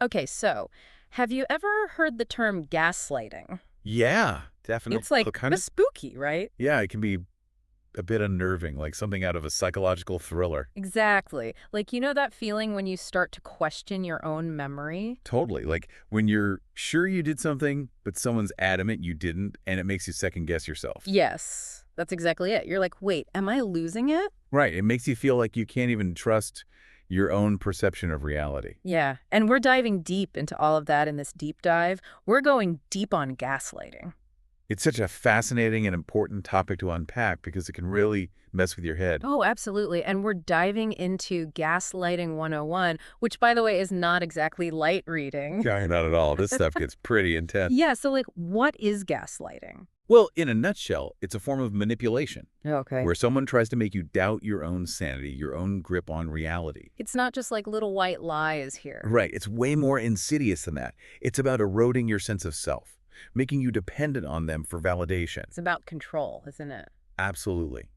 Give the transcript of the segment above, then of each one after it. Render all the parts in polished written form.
Okay, so have you ever heard the term gaslighting? Yeah, definitely. It's like Kind the of. spooky, right? Yeah, it can be a bit unnerving, like something out of a psychological thriller. Exactly. Like, you know that feeling when you start to question your own memory? Totally. Like when you're sure you did something, but someone's adamant you didn't, and it makes you second guess yourself. Yes, that's exactly it. You're like, wait, am I losing it? Right. It makes you feel like you can't even trust your own perception of reality. Yeah, and we're diving deep into all of that in this deep dive. We're going deep on gaslighting. It's such a fascinating and important topic to unpack because it can really mess with your head. Oh, absolutely. And we're diving into Gaslighting 101, which, by the way, is not exactly light reading. Yeah, not at all. This stuff gets pretty intense. Yeah, so like, what is gaslighting? Well, in a nutshell, it's a form of manipulation Okay. where someone tries to make you doubt your own sanity, your own grip on reality. It's not just like little white lies here. Right. It's way more insidious than that. It's about eroding your sense of self, making you dependent on them for validation. It's about control, isn't it? Absolutely.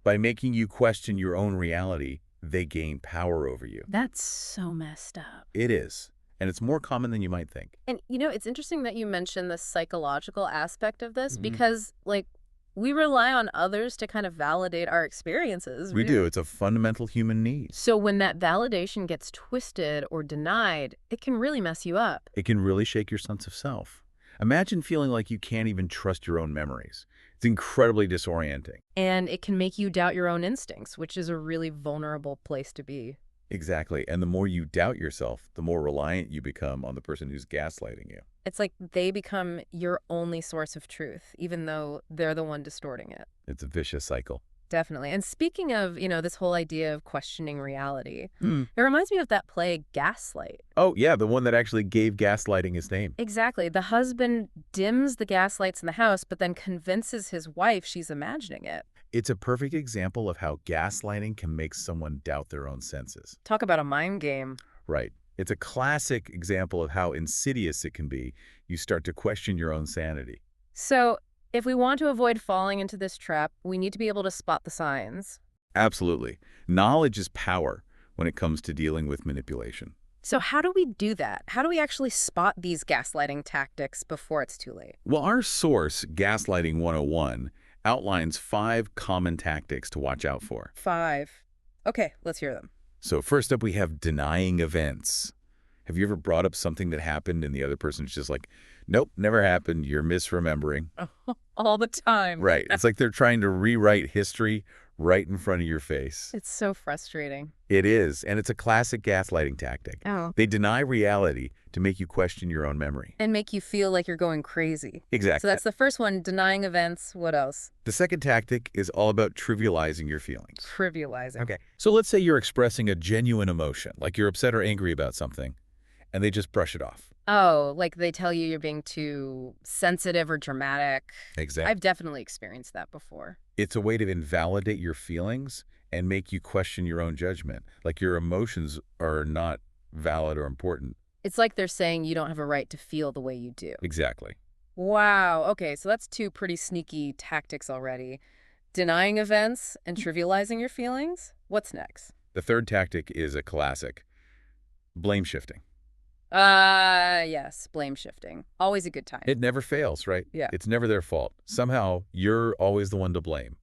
By making you question your own reality, they gain power over you. That's so messed up. It is. And it's more common than you might think. And, you know, it's interesting that you mentioned the psychological aspect of this Mhm. because, like, we rely on others to kind of validate our experiences. We do. It's a fundamental human need. So when that validation gets twisted or denied, it can really mess you up. It can really shake your sense of self. Imagine feeling like you can't even trust your own memories. It's incredibly disorienting. And it can make you doubt your own instincts, which is a really vulnerable place to be. Exactly. And the more you doubt yourself, the more reliant you become on the person who's gaslighting you. It's like they become your only source of truth, even though they're the one distorting it. It's a vicious cycle. Definitely. And speaking of, this whole idea of questioning reality, Hmm. it reminds me of that play Gaslight. Oh, yeah, the one that actually gave gaslighting his name. Exactly. The husband dims the gaslights in the house, but then convinces his wife she's imagining it. It's a perfect example of how gaslighting can make someone doubt their own senses. Talk about a mind game. Right. It's a classic example of how insidious it can be. You start to question your own sanity. So, if we want to avoid falling into this trap, we need to be able to spot the signs. Absolutely. Knowledge is power when it comes to dealing with manipulation. So, how do we do that? How do we actually spot these gaslighting tactics before it's too late? Well, our source, Gaslighting 101, outlines 5 common tactics to watch out for. 5. Okay, let's hear them. So first up, we have denying events. Have you ever brought up something that happened and the other person's just like, nope, never happened, you're misremembering? All the time. Right. It's like they're trying to rewrite history right in front of your face. It's so frustrating. It is, and it's a classic gaslighting tactic. Oh. They deny reality to make you question your own memory. And make you feel like you're going crazy. Exactly. So that's the first one, denying events. What else? The second tactic is all about trivializing your feelings. Trivializing. Okay. So let's say you're expressing a genuine emotion, like you're upset or angry about something, and they just brush it off. Oh, like they tell you you're being too sensitive or dramatic. Exactly. I've definitely experienced that before. It's a way to invalidate your feelings and make you question your own judgment, like your emotions are not valid or important. It's like they're saying you don't have a right to feel the way you do. Exactly. Wow. Okay, so that's 2 pretty sneaky tactics already. Denying events and trivializing your feelings. What's next? The third tactic is a classic, blame shifting. Yes, blame shifting. Always a good time. It never fails, right? Yeah. It's never their fault. Somehow, you're always the one to blame.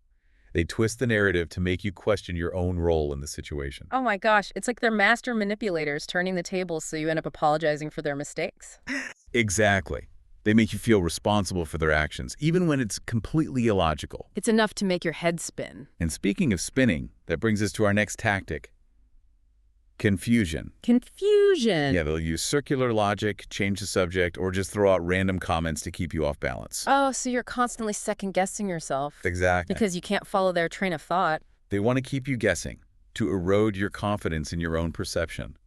They twist the narrative to make you question your own role in the situation. Oh my gosh, it's like they're master manipulators turning the tables so you end up apologizing for their mistakes. Exactly. They make you feel responsible for their actions, even when it's completely illogical. It's enough to make your head spin. And speaking of spinning, that brings us to our next tactic, confusion. Confusion. Yeah, they'll use circular logic, change the subject, or just throw out random comments to keep you off balance. Oh, so you're constantly second-guessing yourself. Exactly. Because you can't follow their train of thought. They want to keep you guessing, to erode your confidence in your own perception.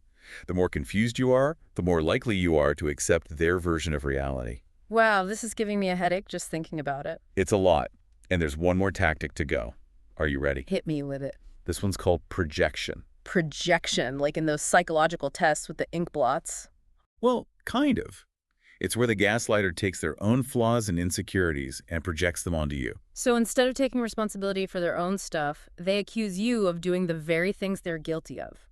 The more confused you are, the more likely you are to accept their version of reality. Wow, this is giving me a headache just thinking about it. It's a lot, and there's one more tactic to go. Are you ready? Hit me with it. This one's called projection. Projection, like in those psychological tests with the ink blots. Well, kind of. It's where the gaslighter takes their own flaws and insecurities and projects them onto you. So instead of taking responsibility for their own stuff, they accuse you of doing the very things they're guilty of.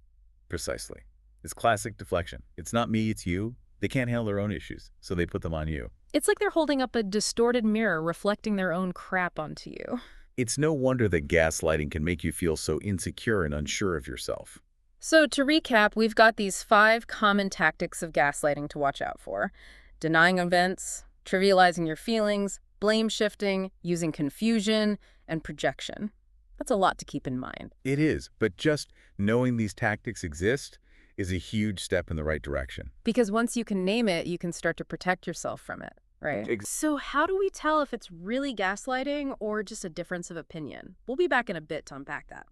Precisely. It's classic deflection. It's not me, it's you. They can't handle their own issues, so they put them on you. It's like they're holding up a distorted mirror reflecting their own crap onto you. It's no wonder that gaslighting can make you feel so insecure and unsure of yourself. So to recap, we've got these 5 common tactics of gaslighting to watch out for. Denying events, trivializing your feelings, blame shifting, using confusion, and projection. That's a lot to keep in mind. It is, but just knowing these tactics exist is a huge step in the right direction. Because once you can name it, you can start to protect yourself from it, right? So how do we tell if it's really gaslighting or just a difference of opinion? We'll be back in a bit to unpack that.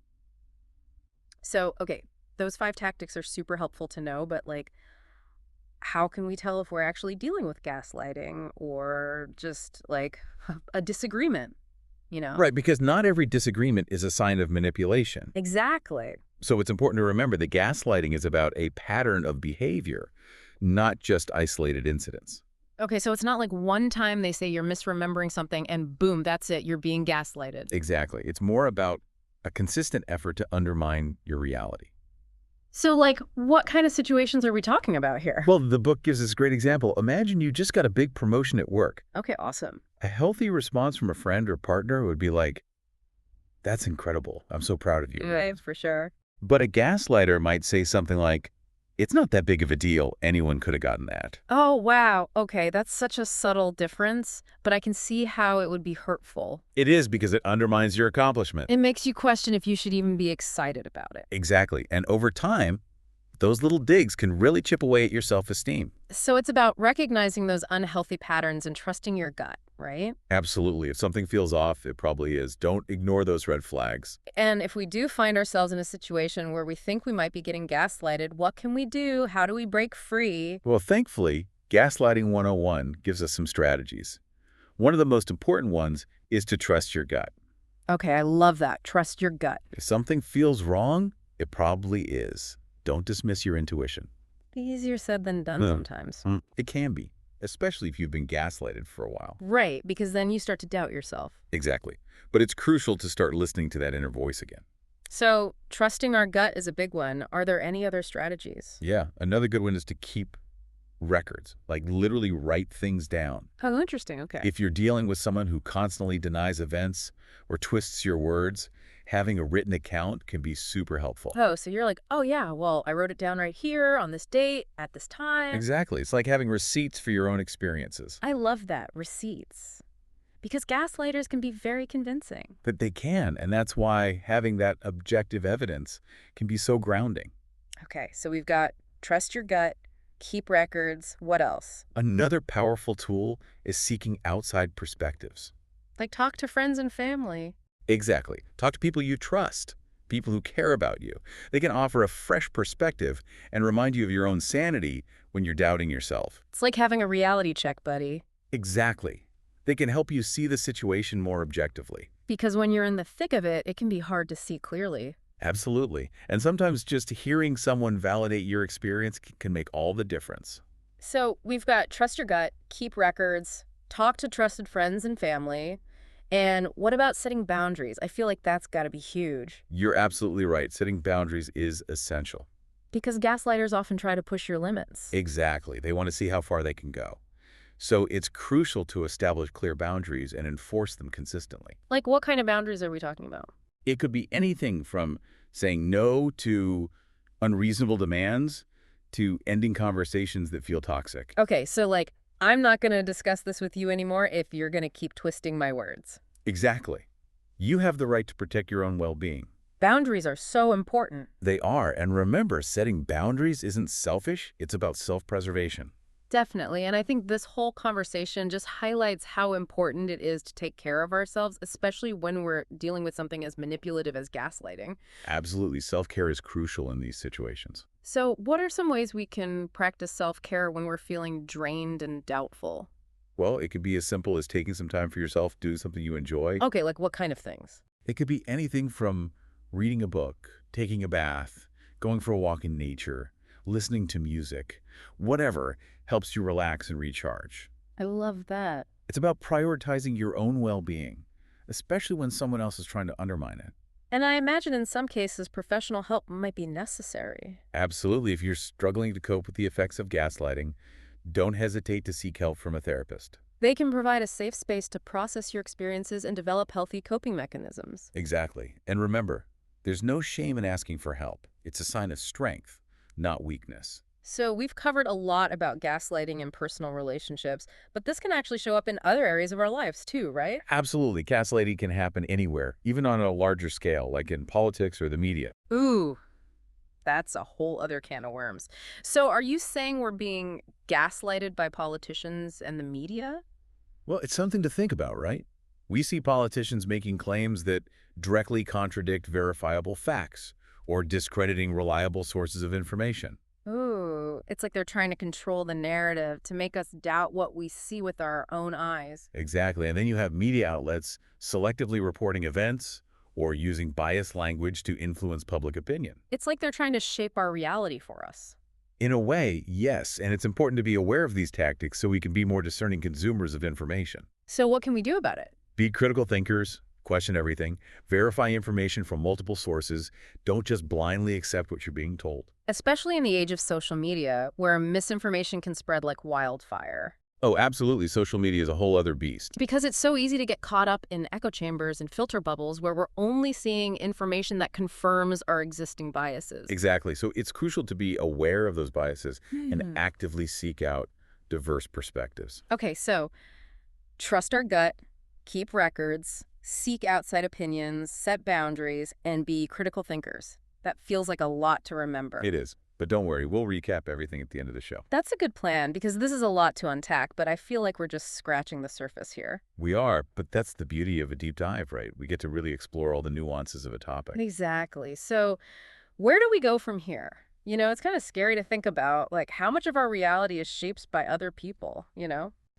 So, okay, those 5 tactics are super helpful to know, but like, how can we tell if we're actually dealing with gaslighting or just like a disagreement, you know? Right, because not every disagreement is a sign of manipulation. Exactly. So it's important to remember that gaslighting is about a pattern of behavior, not just isolated incidents. Okay, so it's not like one time they say you're misremembering something and boom, that's it, you're being gaslighted. Exactly. It's more about a consistent effort to undermine your reality. So like, what kind of situations are we talking about here? Well, the book gives us a great example. Imagine you just got a big promotion at work. Okay, awesome. A healthy response from a friend or partner would be like, "That's incredible. I'm so proud of you." Right, for sure. But a gaslighter might say something like, "It's not that big of a deal. Anyone could have gotten that." Oh, wow. Okay, that's such a subtle difference, but I can see how it would be hurtful. It is because it undermines your accomplishment. It makes you question if you should even be excited about it. Exactly. And over time, those little digs can really chip away at your self-esteem. So it's about recognizing those unhealthy patterns and trusting your gut, right? Absolutely. If something feels off, it probably is. Don't ignore those red flags. And if we do find ourselves in a situation where we think we might be getting gaslighted, what can we do? How do we break free? Well, thankfully, Gaslighting 101 gives us some strategies. One of the most important ones is to trust your gut. Okay, I love that. Trust your gut. If something feels wrong, it probably is. Don't dismiss your intuition. Easier said than done Yeah. sometimes. It can be, especially if you've been gaslighted for a while. Right, because then you start to doubt yourself. Exactly. But it's crucial to start listening to that inner voice again. So trusting our gut is a big one. Are there any other strategies? Yeah, another good one is to keep records, like literally write things down. Oh, interesting. Okay. If you're dealing with someone who constantly denies events or twists your words, having a written account can be super helpful. Oh, so you're like, oh yeah, well, I wrote it down right here on this date at this time. Exactly. It's like having receipts for your own experiences. I love that. Receipts. Because gaslighters can be very convincing. That they can, and that's why having that objective evidence can be so grounding. Okay, so we've got trust your gut, keep records. What else? Another powerful tool is seeking outside perspectives. Like talk to friends and family. Exactly. Talk to people you trust, people who care about you. They can offer a fresh perspective and remind you of your own sanity when you're doubting yourself. It's like having a reality check, buddy. Exactly. They can help you see the situation more objectively. Because when you're in the thick of it, it can be hard to see clearly. Absolutely. And sometimes just hearing someone validate your experience can make all the difference. So we've got trust your gut, keep records, talk to trusted friends and family. And what about setting boundaries? I feel like that's got to be huge. You're absolutely right. Setting boundaries is essential. Because gaslighters often try to push your limits. Exactly. They want to see how far they can go. So it's crucial to establish clear boundaries and enforce them consistently. Like what kind of boundaries are we talking about? It could be anything from saying no to unreasonable demands to ending conversations that feel toxic. Okay, so like, I'm not going to discuss this with you anymore if you're going to keep twisting my words. Exactly. You have the right to protect your own well-being. Boundaries are so important. They are, and remember, setting boundaries isn't selfish, it's about self-preservation. Definitely, and I think this whole conversation just highlights how important it is to take care of ourselves, especially when we're dealing with something as manipulative as gaslighting. Absolutely, self-care is crucial in these situations. So what are some ways we can practice self-care when we're feeling drained and doubtful? Well, it could be as simple as taking some time for yourself, doing something you enjoy. Okay, like what kind of things? It could be anything from reading a book, taking a bath, going for a walk in nature, listening to music, whatever helps you relax and recharge. I love that. It's about prioritizing your own well-being, especially when someone else is trying to undermine it. And I imagine in some cases professional help might be necessary. Absolutely, if you're struggling to cope with the effects of gaslighting, don't hesitate to seek help from a therapist. They can provide a safe space to process your experiences and develop healthy coping mechanisms. Exactly. And remember, there's no shame in asking for help. It's a sign of strength, not weakness. So we've covered a lot about gaslighting in personal relationships, but this can actually show up in other areas of our lives too, right? Absolutely, gaslighting can happen anywhere, even on a larger scale, like in politics or the media. Ooh, that's a whole other can of worms. So are you saying we're being gaslighted by politicians and the media? Well, it's something to think about, right? We see politicians making claims that directly contradict verifiable facts or discrediting reliable sources of information. Ooh, it's like they're trying to control the narrative to make us doubt what we see with our own eyes. Exactly. And then you have media outlets selectively reporting events or using biased language to influence public opinion. It's like they're trying to shape our reality for us. In a way, yes, and it's important to be aware of these tactics so we can be more discerning consumers of information. So what can we do about it? Be critical thinkers, question everything, verify information from multiple sources, don't just blindly accept what you're being told. Especially in the age of social media, where misinformation can spread like wildfire. Oh, absolutely, social media is a whole other beast. Because it's so easy to get caught up in echo chambers and filter bubbles where we're only seeing information that confirms our existing biases. Exactly, so it's crucial to be aware of those biases and Hmm. actively seek out diverse perspectives. Okay, so trust our gut, keep records, seek outside opinions, set boundaries, and be critical thinkers. That feels like a lot to remember. It is. But don't worry, we'll recap everything at the end of the show. That's a good plan because this is a lot to unpack, but I feel like we're just scratching the surface here. We are, but that's the beauty of a deep dive, right? We get to really explore all the nuances of a topic. Exactly. So, where do we go from here? It's kind of scary to think about, like, how much of our reality is shaped by other people?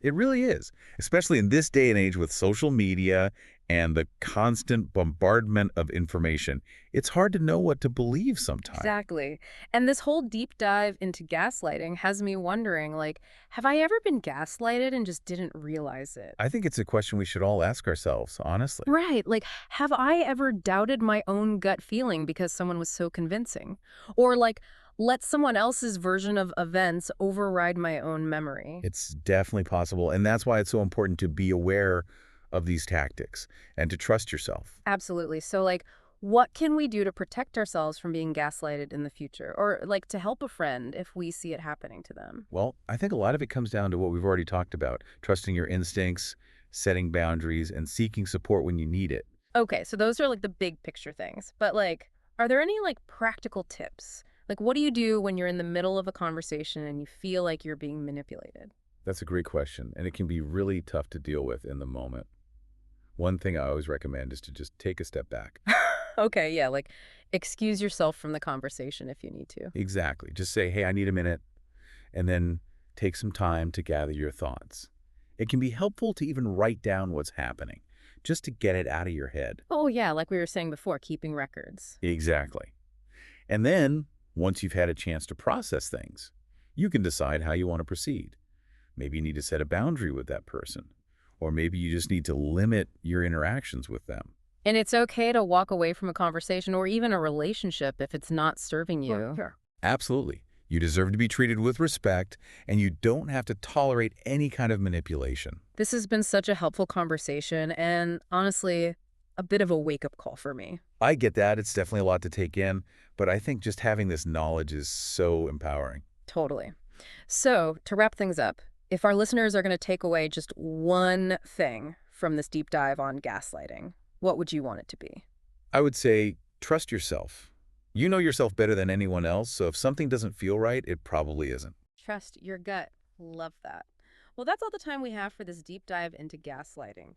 It really is, especially in this day and age with social media and the constant bombardment of information. It's hard to know what to believe sometimes. Exactly. And this whole deep dive into gaslighting has me wondering, like, have I ever been gaslighted and just didn't realize it? I think it's a question we should all ask ourselves, honestly. Right. Like, have I ever doubted my own gut feeling because someone was so convincing? Or, like, let someone else's version of events override my own memory? It's definitely possible, and that's why it's so important to be aware of these tactics and to trust yourself. Absolutely. So, like, what can we do to protect ourselves from being gaslighted in the future? Or, like, to help a friend if we see it happening to them? Well, I think a lot of it comes down to what we've already talked about, trusting your instincts, setting boundaries, and seeking support when you need it. Okay, so those are, like, the big picture things. But, like, are there any, like, practical tips? Like, what do you do when you're in the middle of a conversation and you feel like you're being manipulated? That's a great question, and it can be really tough to deal with in the moment. One thing I always recommend is to just take a step back. Okay, yeah, like, excuse yourself from the conversation if you need to. Exactly. Just say, hey, I need a minute, and then take some time to gather your thoughts. It can be helpful to even write down what's happening, just to get it out of your head. Oh, yeah, like we were saying before, keeping records. Exactly. And then, once you've had a chance to process things, you can decide how you want to proceed. Maybe you need to set a boundary with that person, or maybe you just need to limit your interactions with them. And it's okay to walk away from a conversation or even a relationship if it's not serving you. Sure. Absolutely. You deserve to be treated with respect, and you don't have to tolerate any kind of manipulation. This has been such a helpful conversation and honestly, a bit of a wake-up call for me. I get that. It's definitely a lot to take in, but I think just having this knowledge is so empowering. Totally. So, to wrap things up, if our listeners are going to take away just one thing from this deep dive on gaslighting, what would you want it to be? I would say trust yourself. You know yourself better than anyone else, so if something doesn't feel right, it probably isn't. Trust your gut. Love that. Well, that's all the time we have for this deep dive into gaslighting.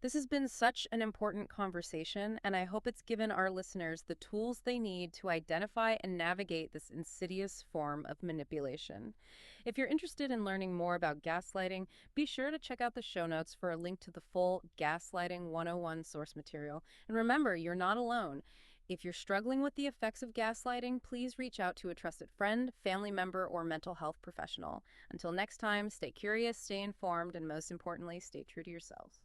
This has been such an important conversation, and I hope it's given our listeners the tools they need to identify and navigate this insidious form of manipulation. If you're interested in learning more about gaslighting, be sure to check out the show notes for a link to the full Gaslighting 101 source material. And remember, you're not alone. If you're struggling with the effects of gaslighting, please reach out to a trusted friend, family member, or mental health professional. Until next time, stay curious, stay informed, and most importantly, stay true to yourselves.